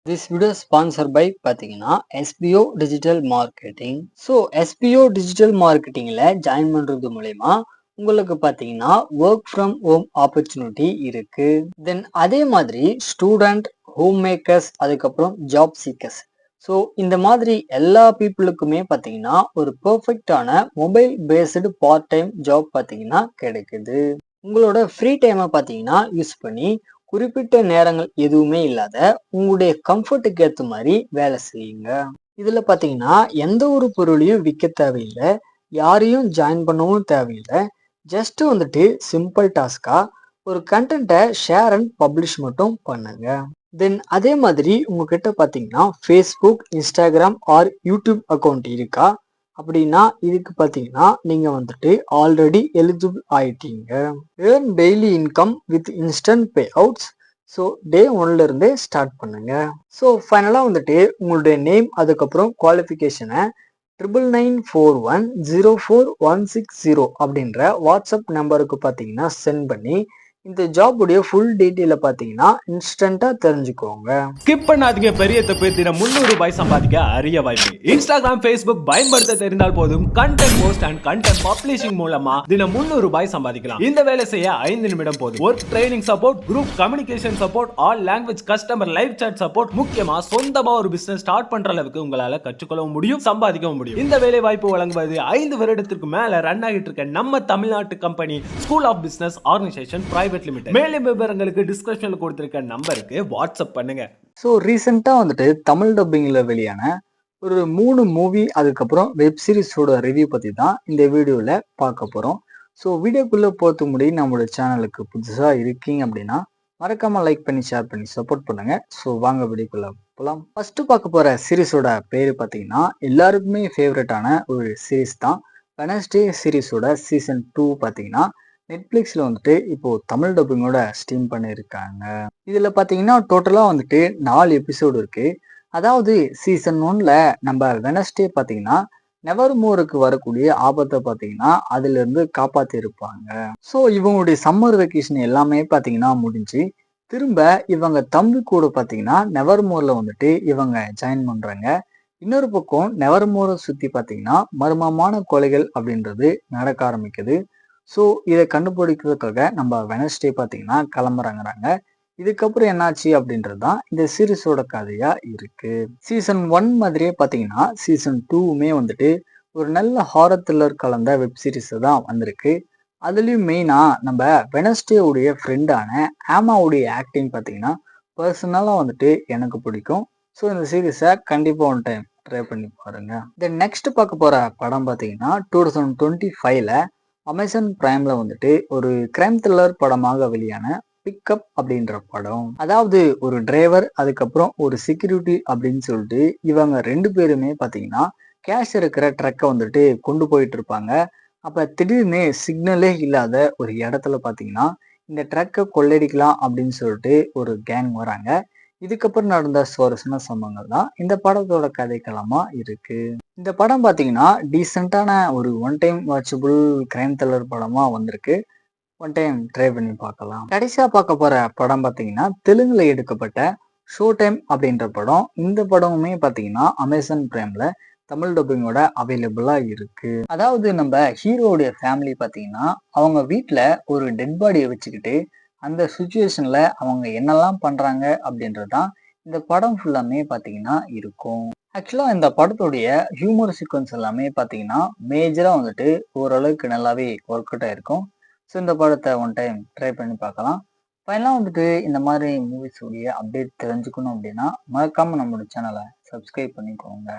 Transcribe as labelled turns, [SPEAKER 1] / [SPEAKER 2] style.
[SPEAKER 1] This video is sponsored by பார்த்தீங்கன்னா SBO digital marketing. So SBO digital மார்க்கெட்டிங்கில் join பண்ணுறது மூலயமா உங்களுக்கு பார்த்தீங்கன்னா ஒர்க் ஃப்ரம் ஹோம் ஆப்பர்ச்சுனிட்டி இருக்கு. தென் அதே மாதிரி ஸ்டூடெண்ட், ஹோம் மேக்கர்ஸ், அதுக்கப்புறம் ஜாப் சீக்கர்ஸ். ஸோ இந்த மாதிரி எல்லா பீப்புளுக்குமே பார்த்தீங்கன்னா ஒரு பெர்ஃபெக்டான mobile based part time job பார்த்தீங்கன்னா கிடைக்குது. உங்களோட ஃப்ரீ டைமை பார்த்தீங்கன்னா யூஸ் பண்ணி குறிப்பிட்ட நேரங்கள் எதுவுமே இல்லாத உங்களுடைய கம்ஃபர்ட்டுக்கு ஏற்ற மாதிரி வேலை செய்யுங்க. இதுல பாத்தீங்கன்னா எந்த ஒரு பொருளையும் விற்க தேவையில்லை, யாரையும் ஜாயின் பண்ணவும் தேவையில்லை. ஜஸ்ட் வந்துட்டு சிம்பிள் டாஸ்கா ஒரு கண்டென்ட்டை ஷேர் அண்ட் பப்ளிஷ் மட்டும் பண்ணுங்க. தென் அதே மாதிரி உங்ககிட்ட பாத்தீங்கன்னா Facebook, Instagram R YouTube account இருக்கா அப்படின்னா இதுக்கு பார்த்தீங்கன்னா நீங்க வந்துட்டு ஆல்ரெடி எலிஜிபிள் ஆயிட்டீங்க. Earn daily income with instant pay outs. So day ஒன்ல இருந்தே ஸ்டார்ட் பண்ணுங்க. ஸோ ஃபைனலாக வந்துட்டு உங்களுடைய நேம், அதுக்கப்புறம் குவாலிஃபிகேஷனை 99410416 அப்படின்ற வாட்ஸ்அப் நம்பருக்கு பார்த்தீங்கன்னா சென்ட் பண்ணி இந்த ஜாப் உடைய ஃபுல் டீட்டெயில பாத்தீங்கன்னா இன்ஸ்டன்டா தெரிஞ்சுக்கோங்க.
[SPEAKER 2] ஸ்கிப் பண்ணாதீங்க, பெரிய தப்பு. தினம் 300 ரூபாய் சம்பாதிக்க அரிய வாய்ப்பு. இன்ஸ்டாகிராம், ஃபேஸ்புக் பயன்படுத்த தெரிந்தால் போதும். Content post and content publishing மூலமா தினம் 300 ரூபாய் சம்பாதிக்கலாம். இந்த வேலை செய்ய 5 நிமிடம் போதும். Work training support, group communication support, all language customer live chat support. முக்கியமா சொந்தமா ஒரு பிசினஸ் ஸ்டார்ட் பண்ற அளவுக்கு உங்களால கற்றுக்கொள்ளவும் முடியும், சம்பாதிக்கவும் முடியும். இந்த வேலை வாய்ப்பு வழங்குவது 5 வருடத்திற்கு மேல ரன் ஆகிட்டு இருக்க நம்ம தமிழ்நாட்டு company school of business organization private limited. மேலும் விவரங்களுக்கு டிஸ்கிரிப்ஷன்ல கொடுத்திருக்க நம்பருக்கு வாட்ஸ்அப் பண்ணுங்க.
[SPEAKER 1] ஸோ ரீசெண்டா வந்துட்டு தமிழ் டப்பிங்ல வெளியான ஒரு 3 மூவி, அதுக்கப்புறம் வெப் சீரிஸோட ரிவ்யூ பத்தி தான் இந்த வீடியோல பார்க்க போறோம். ஸோ வீடியோக்குள்ள போத்து முடி நம்மளோட சேனலுக்கு புதுசா இருக்கீங்க அப்படின்னா மறக்காம லைக் பண்ணி ஷேர் பண்ணி சப்போர்ட் பண்ணுங்க. ஸோ வாங்க வீடியோக்குள்ள போலாம். ஃபர்ஸ்ட் பார்க்க போற சீரிஸோட பேரு பார்த்தீங்கன்னா எல்லாருக்குமே ஃபேவரட்டான ஒரு சீரிஸ் தான். வெனஸ்டே சீரிஸோட சீசன் 2 பார்த்தீங்கன்னா நெட்ஃபிளிக்ஸ்ல வந்துட்டு இப்போ தமிழ் டப்பிங்கோட ஸ்ட்ரீம் பண்ணியிருக்காங்க. இதுல பாத்தீங்கன்னா டோட்டலா வந்துட்டு 4 எபிசோடு இருக்கு. அதாவது சீசன் 1ல நம்ம வெனஸ்டே பாத்தீங்கன்னா நெவர்மோருக்கு வரக்கூடிய ஆபத்தை பாத்தீங்கன்னா அதுல இருந்து காப்பாத்தி இருப்பாங்க. ஸோ இவங்களுடைய சம்மர் வெக்கேஷன் எல்லாமே பாத்தீங்கன்னா முடிஞ்சு திரும்ப இவங்க தம்பி கூட பாத்தீங்கன்னா நெவர்மோர்ல வந்துட்டு இவங்க ஜாயின் பண்றாங்க. இன்னொரு பக்கம் நெவர்மோரை சுத்தி பாத்தீங்கன்னா மர்மமான கொலைகள் அப்படின்றது நடக்க ஆரம்பிக்குது. ஸோ இதை கண்டுபிடிக்கிறதுக்காக நம்ம வெனஸ்டே பார்த்தீங்கன்னா கிளம்புறாங்கிறாங்க. இதுக்கப்புறம் என்னாச்சு அப்படின்றது தான் இந்த சீரிஸோட கதையா இருக்கு. சீசன் 1 மாதிரியே பார்த்தீங்கன்னா சீசன் 2மே வந்துட்டு ஒரு நல்ல ஹாரர் த்ரில்லர் கலந்த வெப் சீரிஸ் தான் வந்திருக்கு. அதுலேயும் மெயினாக நம்ம வெனஸ்டே உடைய ஃப்ரெண்டான ஆமாவுடைய ஆக்டிங் பார்த்தீங்கன்னா பர்சனலாக வந்துட்டு எனக்கு பிடிக்கும். ஸோ இந்த சீரீஸை கண்டிப்பாக ஒன் டைம் ட்ரை பண்ணி பாருங்க. தென் நெக்ஸ்ட் பார்க்க போகிற படம் பார்த்தீங்கன்னா 2025ல அமேசான் பிரைம்ல வந்துட்டு ஒரு கிரைம் த்ரில்லர் படமாக வெளியான பிக்கப் அப்படின்ற படம். அதாவது ஒரு டிரைவர், அதுக்கப்புறம் ஒரு செக்யூரிட்டி அப்படின்னு சொல்லிட்டு இவங்க 2 பேருமே பாத்தீங்கன்னா கேஷ் இருக்கிற ட்ரக்கை வந்துட்டு கொண்டு போயிட்டு இருப்பாங்க. அப்ப திடீர்னு சிக்னலே இல்லாத ஒரு இடத்துல பாத்தீங்கன்னா இந்த ட்ரக்கை கொள்ளடிக்கலாம் அப்படின்னு சொல்லிட்டு ஒரு கேங் வராங்க. இதுக்கப்புறம் நடந்த சுவாரஸ்யமான சம்பவங்கள் தான் இந்த படத்தோட கதைக்களமா இருக்கு. இந்த படம் பாத்தீங்கன்னா டீசென்டான ஒரு one time watchable crime thriller படமா வந்திருக்கு. ஒன் டைம் ட்ரை பண்ணி பார்க்கலாம். கடைசியா பார்க்க போற படம் பாத்தீங்கன்னா தெலுங்குல எடுக்கப்பட்ட ஷோ டைம் அப்படின்ற படம். இந்த படமுமே பாத்தீங்கன்னா அமேசான் பிரைம்ல தமிழ் டப்பிங்கோட அவைலபிளா இருக்கு. அதாவது நம்ம ஹீரோடைய ஃபேமிலி பாத்தீங்கன்னா அவங்க வீட்டுல ஒரு டெட் பாடியை வச்சுக்கிட்டு அந்த சுச்சுவேஷன்ல அவங்க என்னெல்லாம் பண்றாங்க அப்படின்றதுதான் இந்த படம் ஃபுல்லாமே பாத்தீங்கன்னா இருக்கும். ஆக்சுவலா இந்த படத்துடைய ஹியூமர் சீக்வன்ஸ் எல்லாமே பாத்தீங்கன்னா மேஜரா வந்துட்டு ஓரளவுக்கு நல்லாவே ஒர்க் அவுட் ஆயிருக்கும். ஸோ இந்த படத்தை ஒன் டைம் ட்ரை பண்ணி பார்க்கலாம். ஃபைனலாக வந்துட்டு இந்த மாதிரி மூவிஸ் உடைய அப்டேட் தெரிஞ்சுக்கணும் அப்படின்னா மறக்காம நம்மளோட சேனலை சப்ஸ்கிரைப் பண்ணிக்கோங்க.